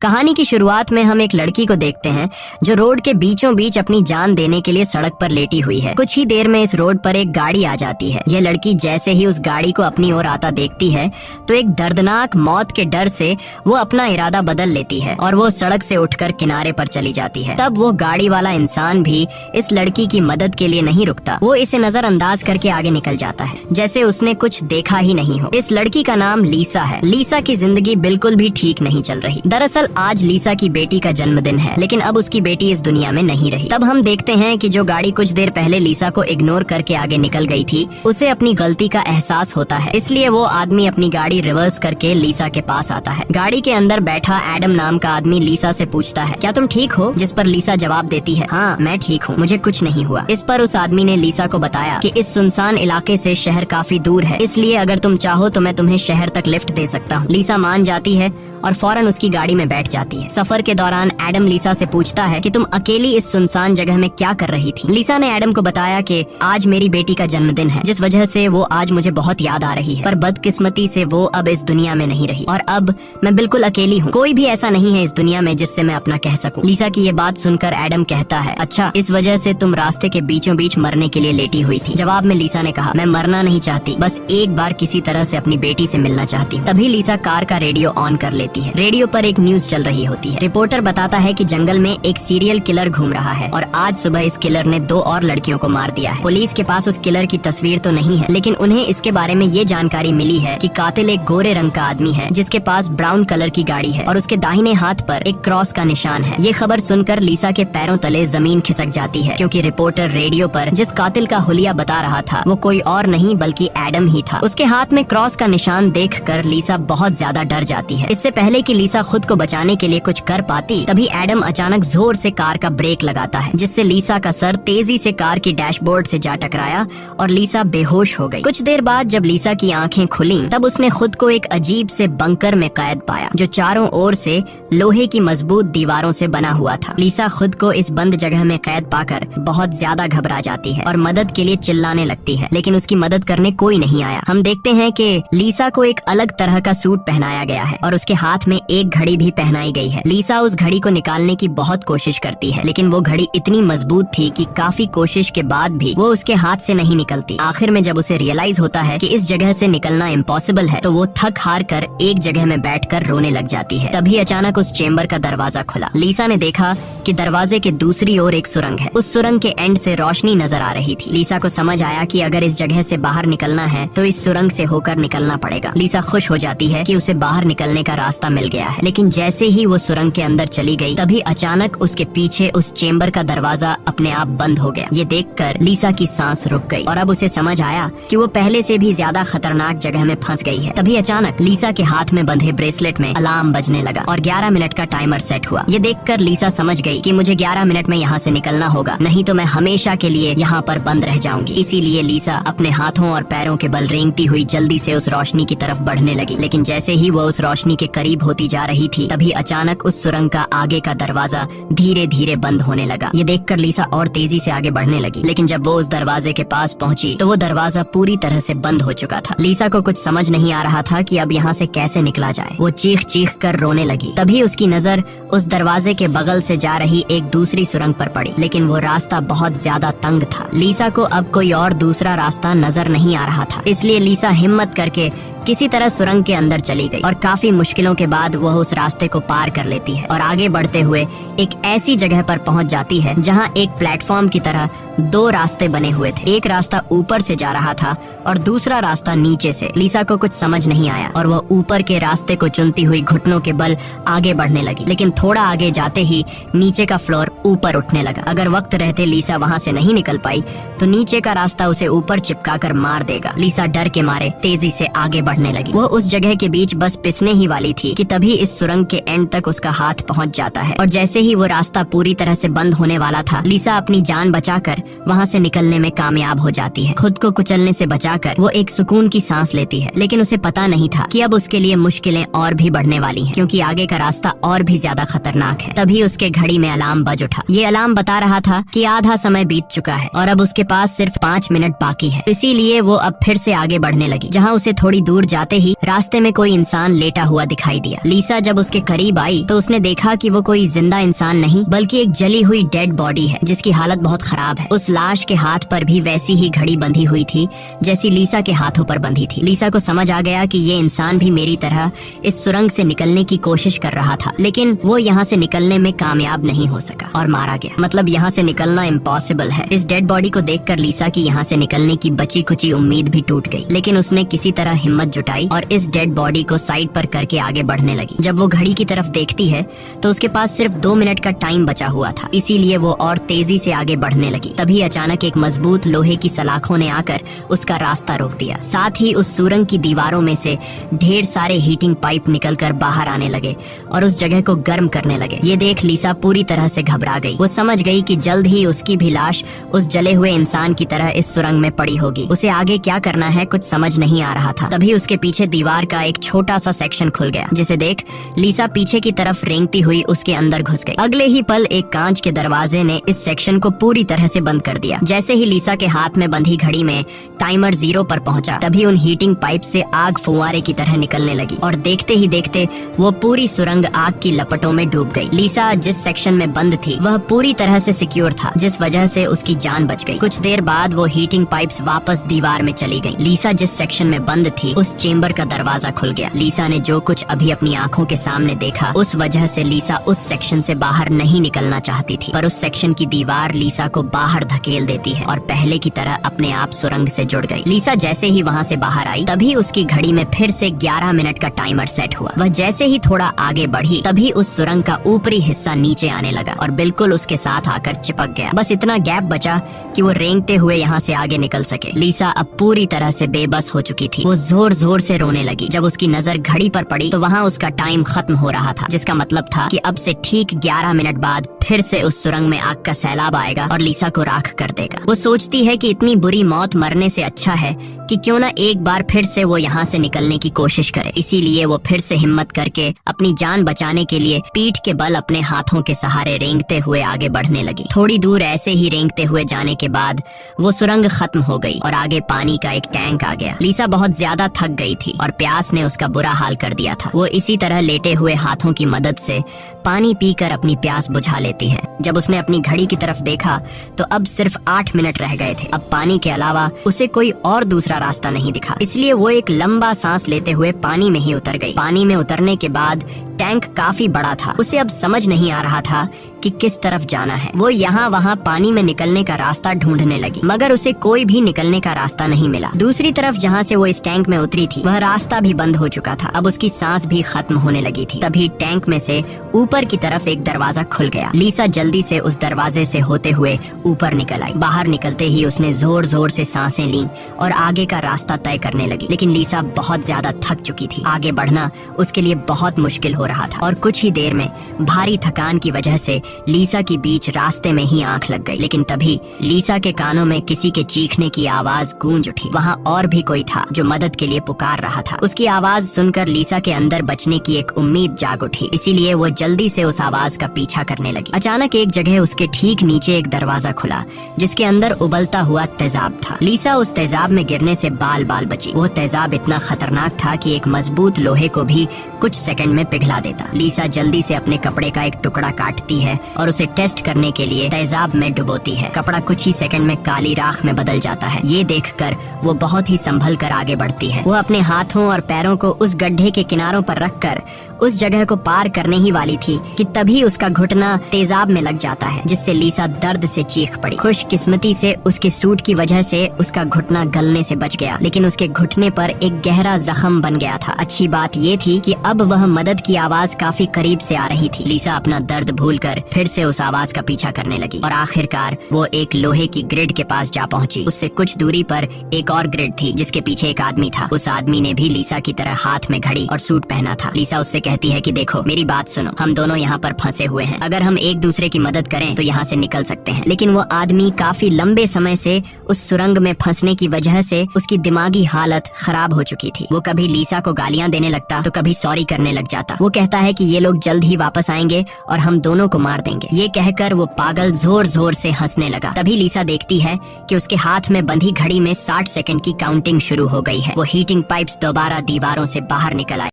कहानी की शुरुआत में हम एक लड़की को देखते हैं जो रोड के बीचों बीच अपनी जान देने के लिए सड़क पर लेटी हुई है। कुछ ही देर में इस रोड पर एक गाड़ी आ जाती है। यह लड़की जैसे ही उस गाड़ी को अपनी ओर आता देखती है तो एक दर्दनाक मौत के डर से वो अपना इरादा बदल लेती है और वो सड़क से उठकर किनारे पर चली जाती है। तब वो गाड़ी वाला इंसान भी इस लड़की की मदद के लिए नहीं रुकता। वो इसे नजरअंदाज करके आगे निकल जाता है जैसे उसने कुछ देखा ही नहीं हो। इस लड़की का नाम लीसा है। लीसा की जिंदगी बिल्कुल भी ठीक नहीं चल रही। दरअसल आज लीसा की बेटी का जन्मदिन है, लेकिन अब उसकी बेटी इस दुनिया में नहीं रही। तब हम देखते हैं कि जो गाड़ी कुछ देर पहले लीसा को इग्नोर करके आगे निकल गई थी, उसे अपनी गलती का एहसास होता है। इसलिए वो आदमी अपनी गाड़ी रिवर्स करके लीसा के पास आता है। गाड़ी के अंदर बैठा एडम नाम का आदमी लीसा से पूछता है, क्या तुम ठीक हो? जिस पर लीसा जवाब देती है, हाँ मैं ठीक हूँ, मुझे कुछ नहीं हुआ। इस पर उस आदमी ने लीसा को बताया कि इस सुनसान इलाके से शहर काफी दूर है, इसलिए अगर तुम चाहो तो मैं तुम्हें शहर तक लिफ्ट दे सकता हूँ। लीसा मान जाती है और फौरन उसकी गाड़ी में बैठ जाती है। सफर के दौरान एडम लीसा से पूछता है कि तुम अकेली इस सुनसान जगह में क्या कर रही थी? लीसा ने एडम को बताया कि आज मेरी बेटी का जन्मदिन है, जिस वजह से वो आज मुझे बहुत याद आ रही है, पर बदकिस्मती से वो अब इस दुनिया में नहीं रही और अब मैं बिल्कुल अकेली हूँ। कोई भी ऐसा नहीं है इस दुनिया में जिससे मैं अपना कह सकूं। लीसा की ये बात सुनकर एडम कहता है, अच्छा इस वजह से तुम रास्ते के बीचों बीच मरने के लिए लेटी हुई थी? जवाब में लीसा ने कहा, मैं मरना नहीं चाहती, बस एक बार किसी तरह से अपनी बेटी से मिलना चाहती हूँ। तभी लीसा कार का रेडियो ऑन कर लेती है। रेडियो पर एक न्यूज चल रही होती है। रिपोर्टर बताता है कि जंगल में एक सीरियल किलर घूम रहा है और आज सुबह इस किलर ने 2 और लड़कियों को मार दिया है। पुलिस के पास उस किलर की तस्वीर तो नहीं है, लेकिन उन्हें इसके बारे में ये जानकारी मिली है कि कातिल एक गोरे रंग का आदमी है जिसके पास ब्राउन कलर की गाड़ी है और उसके दाहिने हाथ पर एक क्रॉस का निशान है। ये खबर सुनकर लीसा के पैरों तले जमीन खिसक जाती है, क्योंकि रिपोर्टर रेडियो पर जिस कातिल का हुलिया बता रहा था वो कोई और नहीं बल्कि एडम ही था। उसके हाथ में क्रॉस का निशान देखकर लीसा बहुत ज्यादा डर जाती है। इससे पहले कि लीसा खुद को बचाने के लिए कुछ कर पाती, तभी एडम अचानक जोर से कार का ब्रेक लगाता है, जिससे लीसा का सर तेजी से कार की डैशबोर्ड से जा टकराया और लीसा बेहोश हो गई। कुछ देर बाद जब लीसा की आंखें खुली तब उसने खुद को एक अजीब से बंकर में कैद पाया जो चारों ओर से लोहे की मजबूत दीवारों से बना हुआ था। लीसा खुद को इस बंद जगह में कैद पाकर बहुत ज्यादा घबरा जाती है और मदद के लिए चिल्लाने लगती है, लेकिन उसकी मदद करने कोई नहीं आया। हम देखते हैं कि लीसा को एक अलग तरह का सूट पहनाया गया है और उसके हाथ में एक घड़ी भी पहनाई गई है। लीसा उस घड़ी को निकालने की बहुत कोशिश करती है, लेकिन वो घड़ी इतनी मजबूत थी कि काफी कोशिश के बाद भी वो उसके हाथ से नहीं निकलती। आखिर में जब उसे रियलाइज होता है कि इस जगह से निकलना इम्पॉसिबल है, तो वो थक हार कर एक जगह में बैठकर रोने लग जाती है। तभी अचानक उस चेम्बर का दरवाजा खुला। लीसा ने देखा कि दरवाजे के दूसरी ओर एक सुरंग है। उस सुरंग के एंड से रोशनी नजर आ रही थी। लीसा को समझ आया कि अगर इस जगह से बाहर निकलना है तो इस सुरंग से होकर निकलना पड़ेगा। लीसा खुश हो जाती है कि उसे बाहर निकलने का रास्ता मिल गया है, लेकिन जैसे ही वो सुरंग के अंदर चली गई तभी अचानक उसके पीछे उस चेम्बर का दरवाजा अपने आप बंद हो गया। ये देखकर लीसा की सांस रुक गई और अब उसे समझ आया कि वो पहले से भी ज्यादा खतरनाक जगह में फंस गई है। तभी अचानक लीसा के हाथ में बंधे ब्रेसलेट में अलार्म बजने लगा और 11 मिनट का टाइमर सेट हुआ। ये देखकर लीसा समझ गई कि मुझे 11 मिनट में यहाँ से निकलना होगा, नहीं तो मैं हमेशा के लिए यहाँ पर बंद रह जाऊंगी। इसीलिए लीसा अपने हाथों और पैरों के बल रेंगती हुई जल्दी से उस रोशनी की तरफ बढ़ने लगी, लेकिन जैसे ही वो उस रोशनी के करीब होती जा रही थी तभी अचानक उस सुरंग का आगे का दरवाजा धीरे धीरे बंद होने लगा। ये देखकर लीसा और तेजी से आगे बढ़ने लगी, लेकिन जब वो उस दरवाजे के पास पहुंची तो वो दरवाजा पूरी तरह से बंद हो चुका था। लीसा को कुछ समझ नहीं आ रहा था कि अब यहाँ से कैसे निकला जाए। वो चीख चीख कर रोने लगी। तभी उसकी नजर उस दरवाजे के बगल से जा रही एक दूसरी सुरंग पर पड़ी, लेकिन वो रास्ता बहुत ज्यादा तंग था। लीसा को अब कोई और दूसरा रास्ता नजर नहीं आ रहा था, इसलिए लीसा हिम्मत करके किसी तरह सुरंग के अंदर चली गई और काफी मुश्किलों के बाद वह उस रास्ते को पार कर लेती है और आगे बढ़ते हुए एक ऐसी जगह पर पहुंच जाती है जहां एक प्लेटफॉर्म की तरह 2 रास्ते बने हुए थे। एक रास्ता ऊपर से जा रहा था और दूसरा रास्ता नीचे से। लीसा को कुछ समझ नहीं आया और वह ऊपर के रास्ते को चुनती हुई घुटनों के बल आगे बढ़ने लगी, लेकिन थोड़ा आगे जाते ही नीचे का फ्लोर ऊपर उठने लगा। अगर वक्त रहते लीसा वहां से नहीं निकल पाई तो नीचे का रास्ता उसे ऊपर चिपका कर मार देगा। लीसा डर के मारे तेजी से आगे बढ़ने लगी। वो उस जगह के बीच बस पिसने ही वाली थी कि तभी इस सुरंग के एंड तक उसका हाथ पहुंच जाता है और जैसे ही वो रास्ता पूरी तरह से बंद होने वाला था, लीसा अपनी जान बचाकर वहां से निकलने में कामयाब हो जाती है। खुद को कुचलने से बचाकर वो एक सुकून की सांस लेती है, लेकिन उसे पता नहीं था कि अब उसके लिए मुश्किलें और भी बढ़ने वाली हैं, क्योंकि आगे का रास्ता और भी ज्यादा खतरनाक है। तभी उसके घड़ी में अलार्म बज उठा। ये अलार्म बता रहा था कि आधा समय बीत चुका है और अब उसके पास सिर्फ 5 मिनट बाकी है। इसीलिए वो अब फिर से आगे बढ़ने लगी। जहाँ उसे थोड़ी दूर दूर जाते ही रास्ते में कोई इंसान लेटा हुआ दिखाई दिया। लीसा जब उसके करीब आई तो उसने देखा कि वो कोई जिंदा इंसान नहीं बल्कि एक जली हुई डेड बॉडी है जिसकी हालत बहुत खराब है। उस लाश के हाथ पर भी वैसी ही घड़ी बंधी हुई थी जैसी लीसा के हाथों पर बंधी थी। लीसा को समझ आ गया कि ये इंसान भी मेरी तरह इस सुरंग से निकलने की कोशिश कर रहा था, लेकिन वो यहाँ से निकलने में कामयाब नहीं हो सका और मारा गया। मतलब यहाँ से निकलना इम्पॉसिबल है। इस डेड बॉडी को देखकर लीसा की यहाँ से निकलने की बची कुची उम्मीद भी टूट गई, लेकिन उसने किसी तरह हिम्मत जुटाई और इस डेड बॉडी को साइड पर करके आगे बढ़ने लगी। जब वो घड़ी की तरफ देखती है तो उसके पास सिर्फ 2 मिनट का टाइम बचा हुआ था, इसीलिए वो और तेजी से आगे बढ़ने लगी। तभी अचानक एक मजबूत लोहे की सलाखों ने आकर उसका रास्ता रोक दिया। साथ ही उस सुरंग की दीवारों में से ढेर सारे हीटिंग पाइप निकलकर बाहर आने लगे और उस जगह को गर्म करने लगे। ये देख लीसा पूरी तरह से घबरा गई। वो समझ गई कि जल्द ही उसकी भी लाश उस जले हुए इंसान की तरह इस सुरंग में पड़ी होगी। उसे आगे क्या करना है कुछ समझ नहीं आ रहा था। तभी उसके पीछे दीवार का एक छोटा सा सेक्शन खुल गया, जिसे देख लीसा पीछे की तरफ रेंगती हुई उसके अंदर घुस गई। अगले ही पल एक कांच के दरवाजे ने इस सेक्शन को पूरी तरह से बंद कर दिया। जैसे ही लीसा के हाथ में बंधी घड़ी में टाइमर 0 पर पहुंचा, तभी उन हीटिंग पाइप से आग फुवारे की तरह निकलने लगी और देखते ही देखते वो पूरी सुरंग आग की लपटों में डूब गई। लीसा जिस सेक्शन में बंद थी वह पूरी तरह से सिक्योर था, जिस वजह से उसकी जान बच गई। कुछ देर बाद वो हीटिंग पाइप्स वापस दीवार में चली गई। लीसा जिस सेक्शन में बंद थी उस चेम्बर का दरवाजा खुल गया। लीसा ने जो कुछ अभी अपनी आंखों के सामने देखा उस वजह से लीसा उस सेक्शन से बाहर नहीं निकलना चाहती थी, पर उस सेक्शन की दीवार लीसा को बाहर धकेल देती है और पहले की तरह अपने आप सुरंग से जुड़ गई। लीसा जैसे ही वहाँ से बाहर आई तभी उसकी घड़ी में फिर से 11 मिनट का टाइमर सेट हुआ। वह जैसे ही थोड़ा आगे बढ़ी तभी उस सुरंग का ऊपरी हिस्सा नीचे आने लगा और बिल्कुल उसके साथ आकर चिपक गया। बस इतना गैप बचा कि वो रेंगते हुए यहाँ से आगे निकल सके। लीसा अब पूरी तरह से बेबस हो चुकी थी। वो जोर जोर से रोने लगी। जब उसकी नजर घड़ी पर पड़ी तो वहाँ उसका टाइम खत्म हो रहा था, जिसका मतलब था कि अब से ठीक 11 मिनट बाद फिर से उस सुरंग में आग का सैलाब आएगा और लीसा को राख कर देगा। वो सोचती है कि इतनी बुरी मौत मरने से अच्छा है कि क्यों ना एक बार फिर से वो यहाँ से निकलने की कोशिश करे। इसीलिए वो फिर से हिम्मत करके अपनी जान बचाने के लिए पीठ के बल अपने हाथों के सहारे रेंगते हुए आगे बढ़ने लगी। थोड़ी दूर ऐसे ही रेंगते हुए जाने के बाद वो सुरंग खत्म हो गई और आगे पानी का एक टैंक आ गया। लीसा बहुत ज्यादा थक गई थी और प्यास ने उसका बुरा हाल कर दिया था। वो इसी तरह लेटे हुए हाथों की मदद से पानी पीकर अपनी प्यास बुझा लेती है। जब उसने अपनी घड़ी की तरफ देखा तो अब सिर्फ 8 मिनट रह गए थे। अब पानी के अलावा उसे कोई और दूसरा रास्ता नहीं दिखा, इसलिए वो एक लंबा सांस लेते हुए पानी में ही उतर गई। पानी में उतरने के बाद टैंक काफी बड़ा था। उसे अब समझ नहीं आ रहा था कि किस तरफ जाना है। वो यहाँ वहाँ पानी में निकलने का रास्ता ढूंढने लगी, मगर उसे कोई भी निकलने का रास्ता नहीं मिला। दूसरी तरफ जहाँ से वो इस टैंक में उतरी थी वह रास्ता भी बंद हो चुका था। अब उसकी सांस भी खत्म होने लगी थी। तभी टैंक में से ऊपर की तरफ एक दरवाजा खुल गया। लीसा जल्दी से उस दरवाजे से होते हुए ऊपर निकल आई। बाहर निकलते ही उसने जोर जोर से सांसें ली और आगे का रास्ता तय करने लगी, लेकिन लीसा बहुत ज्यादा थक चुकी थी। आगे बढ़ना उसके लिए बहुत मुश्किल हो रहा था और कुछ ही देर में भारी थकान की वजह से लीसा की बीच रास्ते में ही आंख लग गई। लेकिन तभी लीसा के कानों में किसी के चीखने की आवाज गूंज उठी। वहाँ और भी कोई था जो मदद के लिए पुकार रहा था। उसकी आवाज सुनकर लीसा के अंदर बचने की एक उम्मीद जाग उठी, इसीलिए वो जल्दी से उस आवाज का पीछा करने लगी। अचानक एक जगह उसके ठीक नीचे एक दरवाजा खुला जिसके अंदर उबलता हुआ तेजाब था। लीसा उस तेजाब में गिरने से बाल बाल बची। वो तेजाब इतना खतरनाक था कि एक मजबूत लोहे को भी कुछ सेकंड में पिघला देता। लीसा जल्दी से अपने कपड़े का एक टुकड़ा काटती है और उसे टेस्ट करने के लिए तेजाब में डुबोती है। कपड़ा कुछ ही सेकंड में काली राख में बदल जाता है। ये देखकर वो बहुत ही संभल कर आगे बढ़ती है। वो अपने हाथों और पैरों को उस गड्ढे के किनारों पर रखकर उस जगह को पार करने ही वाली थी कि तभी उसका घुटना तेजाब में लग जाता है, जिससे लीसा दर्द से चीख पड़ी। खुशकिस्मती से उसके सूट की वजह से उसका घुटना गलने से बच गया, लेकिन उसके घुटने पर एक गहरा जख्म बन गया था। अच्छी बात ये थी कि अब वह मदद की आवाज काफी करीब से आ रही थी। लीसा अपना दर्द भूलकर फिर से उस आवाज का पीछा करने लगी और आखिरकार वो एक लोहे की ग्रिड के पास जा पहुंची। उससे कुछ दूरी पर एक और ग्रिड थी जिसके पीछे एक आदमी था। उस आदमी ने भी लीसा की तरह हाथ में घड़ी और सूट पहना था। लीसा उससे कहती है कि देखो मेरी बात सुनो, हम दोनों यहाँ पर फंसे हुए हैं। अगर हम एक दूसरे की मदद करें तो यहाँ से निकल सकते हैं। लेकिन वो आदमी काफी लंबे समय से उस सुरंग में फंसने की वजह से उसकी दिमागी हालत खराब हो चुकी थी। वो कभी लीसा को गालियां देने लगता तो कभी सॉरी तैयारी करने लग जाता। वो कहता है कि ये लोग जल्द ही वापस आएंगे और हम दोनों को मार देंगे। ये कहकर वो पागल जोर जोर से हंसने लगा। तभी लीसा देखती है कि उसके हाथ में बंधी घड़ी में 60 सेकंड की काउंटिंग शुरू हो गई है। वो हीटिंग पाइप्स दोबारा दीवारों से बाहर निकल आए।